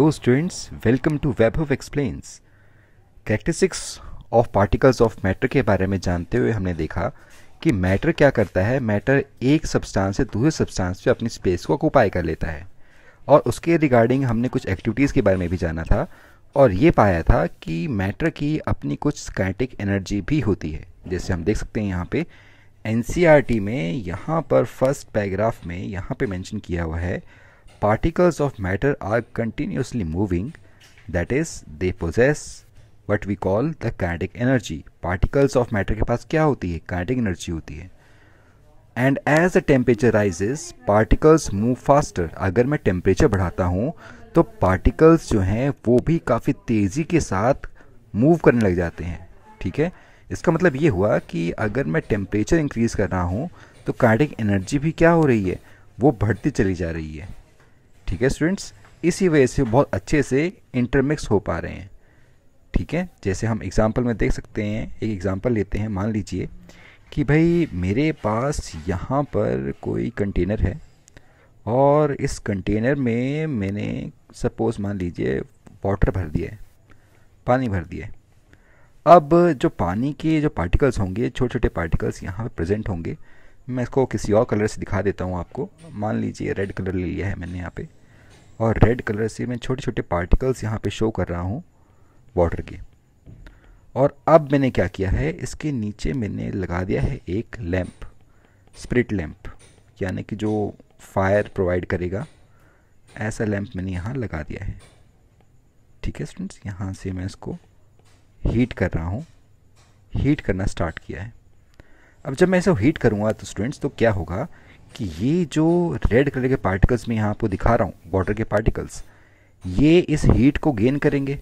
Hello students, welcome to Vaibhav explains. Characteristics of particles of matter के बारे में जानते हुए हमने देखा कि मैटर क्या करता है। मैटर एक सब्सटेंस से दूसरे सब्सटेंस पे अपनी स्पेस को ऑक्यूपाई कर लेता है और उसके रिगार्डिंग हमने कुछ एक्टिविटीज़ के बारे में भी जाना था और ये पाया था कि मैटर की अपनी कुछ काइनेटिक एनर्जी भी होती है। जैसे हम देख सकते हैं यहाँ पे एनसीईआरटी में यहाँ पर फर्स्ट पैराग्राफ में यहाँ पे मेंशन किया हुआ है, particles of matter are continuously moving, that is they possess what we call the kinetic energy. particles of matter के पास क्या होती है? kinetic energy होती है। and as the temperature rises particles move faster। अगर मैं टेम्परेचर बढ़ाता हूँ तो particles जो हैं वो भी काफ़ी तेज़ी के साथ मूव करने लग जाते हैं। ठीक है, इसका मतलब ये हुआ कि अगर मैं टेम्परेचर इंक्रीज़ कर रहा हूँ तो काइनेटिक एनर्जी भी क्या हो रही है? वो बढ़ती चली जा रही है। ठीक है स्टूडेंट्स, इसी वजह से बहुत अच्छे से इंटरमिक्स हो पा रहे हैं। ठीक है, जैसे हम एग्जांपल में देख सकते हैं, एक एग्जांपल लेते हैं। मान लीजिए कि भाई मेरे पास यहाँ पर कोई कंटेनर है और इस कंटेनर में मैंने सपोज मान लीजिए वाटर भर दिया है, पानी भर दिया है। अब जो पानी के जो पार्टिकल्स होंगे, छोटे छोटे पार्टिकल्स यहाँ पर प्रेजेंट होंगे। मैं इसको किसी और कलर से दिखा देता हूँ आपको। मान लीजिए रेड कलर ले लिया है मैंने यहाँ पे और रेड कलर से मैं छोटे छोटे पार्टिकल्स यहाँ पे शो कर रहा हूँ वाटर के। और अब मैंने क्या किया है, इसके नीचे मैंने लगा दिया है एक लैंप, स्पिरिट लैंप, यानी कि जो फायर प्रोवाइड करेगा, ऐसा लैंप मैंने यहाँ लगा दिया है। ठीक है स्टूडेंट्स, यहाँ से मैं इसको हीट कर रहा हूँ, हीट करना स्टार्ट किया है। अब जब मैं इसे हीट करूँगा तो स्टूडेंट्स तो क्या होगा कि ये जो रेड कलर के पार्टिकल्स मैं यहाँ आपको दिखा रहा हूँ, वाटर के पार्टिकल्स, ये इस हीट को गेन करेंगे।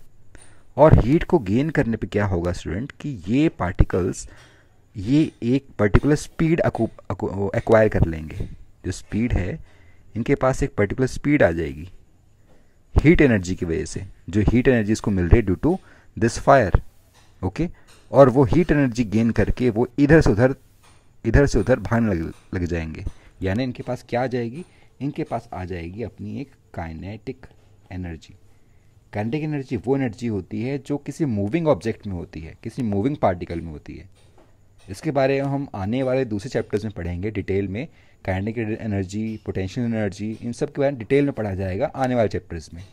और हीट को गेन करने पे क्या होगा स्टूडेंट कि ये पार्टिकल्स ये एक पर्टिकुलर स्पीड एक्वायर कर लेंगे। जो स्पीड है, इनके पास एक पर्टिकुलर स्पीड आ जाएगी हीट एनर्जी की वजह से, जो हीट एनर्जी इसको मिल रही है due to this fire. Okay, और वो हीट एनर्जी गेन करके वो इधर से उधर भागने लग जाएंगे। यानी इनके पास क्या आ जाएगी? इनके पास आ जाएगी अपनी एक काइनेटिक एनर्जी। काइनेटिक एनर्जी वो एनर्जी होती है जो किसी मूविंग ऑब्जेक्ट में होती है, किसी मूविंग पार्टिकल में होती है। इसके बारे में हम आने वाले दूसरे चैप्टर्स में पढ़ेंगे डिटेल में। काइनेटिक एनर्जी, पोटेंशियल एनर्जी, इन सब के बारे में डिटेल में पढ़ा जाएगा आने वाले चैप्टर्स में।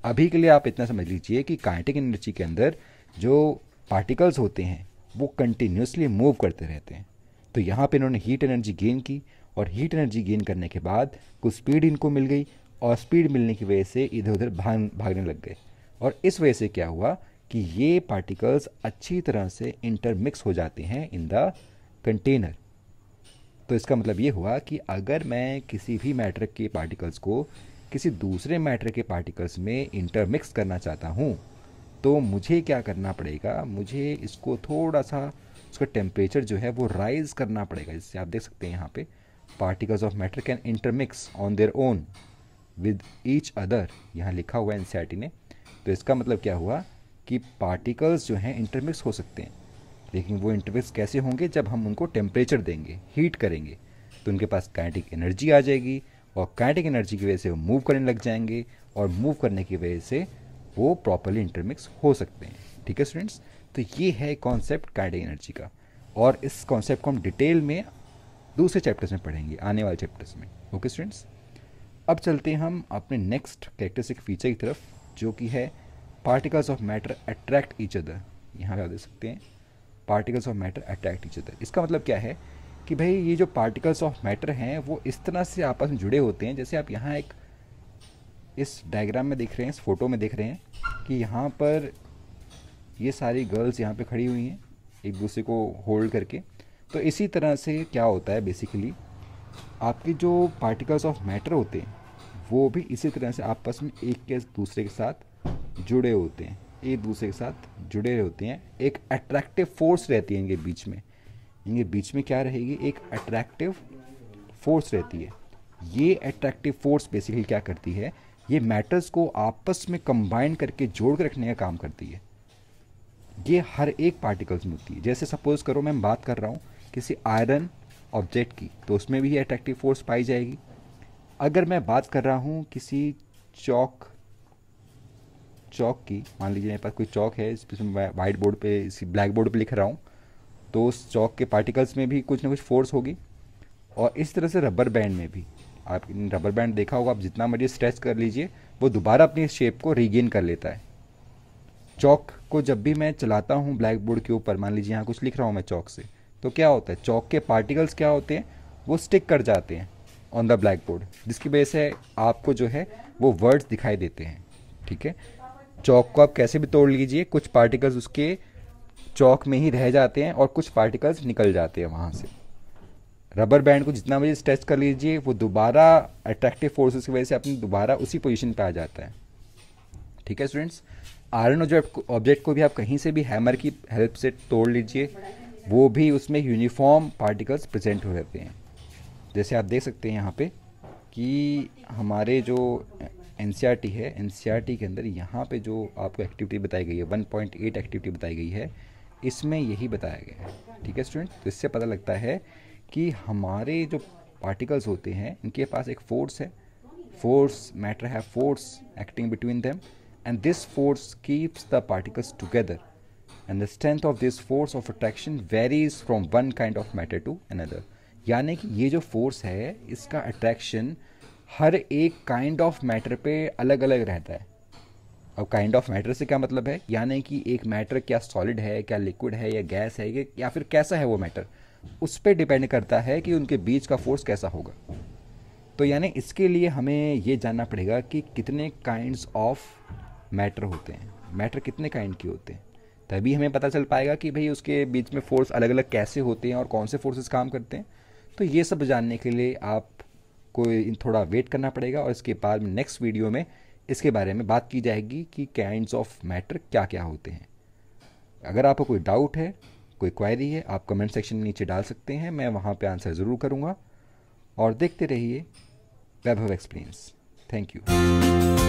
अभी के लिए आप इतना समझ लीजिए कि काइनेटिक एनर्जी के अंदर जो पार्टिकल्स होते हैं वो कंटिन्यूसली मूव करते रहते हैं। तो यहाँ पे इन्होंने हीट एनर्जी गेन की और हीट एनर्जी गेन करने के बाद कुछ स्पीड इनको मिल गई और स्पीड मिलने की वजह से इधर उधर भागने लग गए। और इस वजह से क्या हुआ कि ये पार्टिकल्स अच्छी तरह से इंटरमिक्स हो जाते हैं इन द कंटेनर। तो इसका मतलब ये हुआ कि अगर मैं किसी भी मैटर के पार्टिकल्स को किसी दूसरे मैटर के पार्टिकल्स में इंटरमिक्स करना चाहता हूँ तो मुझे क्या करना पड़ेगा? मुझे इसको थोड़ा सा उसका टेम्परेचर जो है वो राइज करना पड़ेगा। जिससे आप देख सकते हैं यहाँ पे particles of matter can intermix on their own with each other, यहाँ लिखा हुआ है एनसीईआरटी ने। तो इसका मतलब क्या हुआ कि पार्टिकल्स जो हैं इंटरमिक्स हो सकते हैं, लेकिन वो इंटरमिक्स कैसे होंगे? जब हम उनको टेम्परेचर देंगे, हीट करेंगे, तो उनके पास काइनेटिक एनर्जी आ जाएगी और काइनेटिक एनर्जी की वजह से वो मूव करने लग जाएंगे और मूव करने की वजह से वो प्रॉपरली इंटरमिक्स हो सकते हैं। ठीक है स्टूडेंट्स, तो ये है कॉन्सेप्ट काइनेटिक एनर्जी का और इस कॉन्सेप्ट को हम डिटेल में दूसरे चैप्टर्स में पढ़ेंगे, आने वाले चैप्टर्स में। ओके स्टूडेंट्स, अब चलते हैं हम अपने नेक्स्ट कैरेक्टरिस्टिक फीचर की तरफ, जो कि है particles of matter attract each other. यहाँ पे आप देख सकते हैं particles of matter attract each other. इसका मतलब क्या है कि भाई ये जो पार्टिकल्स ऑफ मैटर हैं वो इस तरह से आपस में जुड़े होते हैं। जैसे आप यहाँ एक इस डायग्राम में देख रहे हैं, इस फोटो में देख रहे हैं कि यहाँ पर ये सारी गर्ल्स यहाँ पे खड़ी हुई हैं एक दूसरे को होल्ड करके। तो इसी तरह से क्या होता है, बेसिकली आपके जो पार्टिकल्स ऑफ मैटर होते हैं वो भी इसी तरह से आपस में एक के दूसरे के साथ जुड़े होते हैं, एक दूसरे के साथ जुड़े होते हैं। एक अट्रैक्टिव फोर्स रहती है इनके बीच में। इनके बीच में क्या रहेगी? एक अट्रैक्टिव फोर्स रहती है। ये अट्रैक्टिव फोर्स बेसिकली क्या करती है? ये मैटर्स को आपस में कंबाइन करके जोड़ कर रखने का काम करती है। ये हर एक पार्टिकल्स में होती है। जैसे सपोज करो मैं बात कर रहा हूँ किसी आयरन ऑब्जेक्ट की, तो उसमें भी ये अट्रैक्टिव फोर्स पाई जाएगी। अगर मैं बात कर रहा हूँ किसी चॉक चौक की, मान लीजिए मेरे पास कोई चौक है, इस पे मैं वाइट बोर्ड पे, इसी ब्लैक बोर्ड पे लिख रहा हूँ, तो उस चौक के पार्टिकल्स में भी कुछ ना कुछ फोर्स होगी। और इस तरह से रबर बैंड में भी, आप रबर बैंड देखा होगा, आप जितना मर्जी स्ट्रेच कर लीजिए वो दोबारा अपनी शेप को रीगेन कर लेता है। चौक को जब भी मैं चलाता हूँ ब्लैक बोर्ड के ऊपर, मान लीजिए यहाँ कुछ लिख रहा हूँ मैं चौक से, तो क्या होता है, चौक के पार्टिकल्स क्या होते हैं, वो स्टिक कर जाते हैं ऑन द ब्लैक बोर्ड, जिसकी वजह से आपको जो है वो वर्ड्स दिखाई देते हैं। ठीक है, चौक को आप कैसे भी तोड़ लीजिए, कुछ पार्टिकल्स उसके चौक में ही रह जाते हैं और कुछ पार्टिकल्स निकल जाते हैं वहाँ से। रबर बैंड को जितना भी स्ट्रेच कर लीजिए, वो दोबारा अट्रैक्टिव फोर्सेस की वजह से अपनी दोबारा उसी पोजीशन पे आ जाता है। ठीक है स्टूडेंट्स, आयरन ऑब्जेक्ट को भी आप कहीं से भी हैमर की हेल्प से तोड़ लीजिए, वो भी उसमें यूनिफॉर्म पार्टिकल्स प्रेजेंट हो रहते हैं। जैसे आप देख सकते हैं यहाँ पे कि हमारे जो एनसीईआरटी है, एनसीईआरटी के अंदर यहाँ पे जो आपको एक्टिविटी बताई गई है 1.8 एक्टिविटी बताई गई है, इसमें यही बताया गया है। ठीक है स्टूडेंट, तो इससे पता लगता है कि हमारे जो पार्टिकल्स होते हैं इनके पास एक फोर्स है, फोर्स मैटर है, force acting between them, and this force keeps the particles together, and the strength of this force of attraction varies from one kind of matter to another। यानी कि ये जो फोर्स है इसका attraction हर एक kind of matter पे अलग अलग रहता है। अब काइंड ऑफ मैटर से क्या मतलब है, यानी कि एक मैटर क्या सॉलिड है, क्या लिक्विड है, या गैस है, या फिर कैसा है वो मैटर, उस पर डिपेंड करता है कि उनके बीच का फोर्स कैसा होगा। तो यानी इसके लिए हमें ये जानना पड़ेगा कि कितने काइंड्स ऑफ मैटर होते हैं, मैटर कितने काइंड के होते हैं, तभी हमें पता चल पाएगा कि भाई उसके बीच में फोर्स अलग अलग कैसे होते हैं और कौन से फोर्सेस काम करते हैं। तो ये सब जानने के लिए आपको थोड़ा वेट करना पड़ेगा, और इसके बाद में नेक्स्ट वीडियो में इसके बारे में बात की जाएगी कि काइंड्स ऑफ मैटर क्या क्या होते हैं। अगर आपको कोई डाउट है, कोई क्वेरी है, आप कमेंट सेक्शन में नीचे डाल सकते हैं, मैं वहाँ पे आंसर ज़रूर करूँगा। और देखते रहिए वैभव एक्सप्लेन्स। Thank you.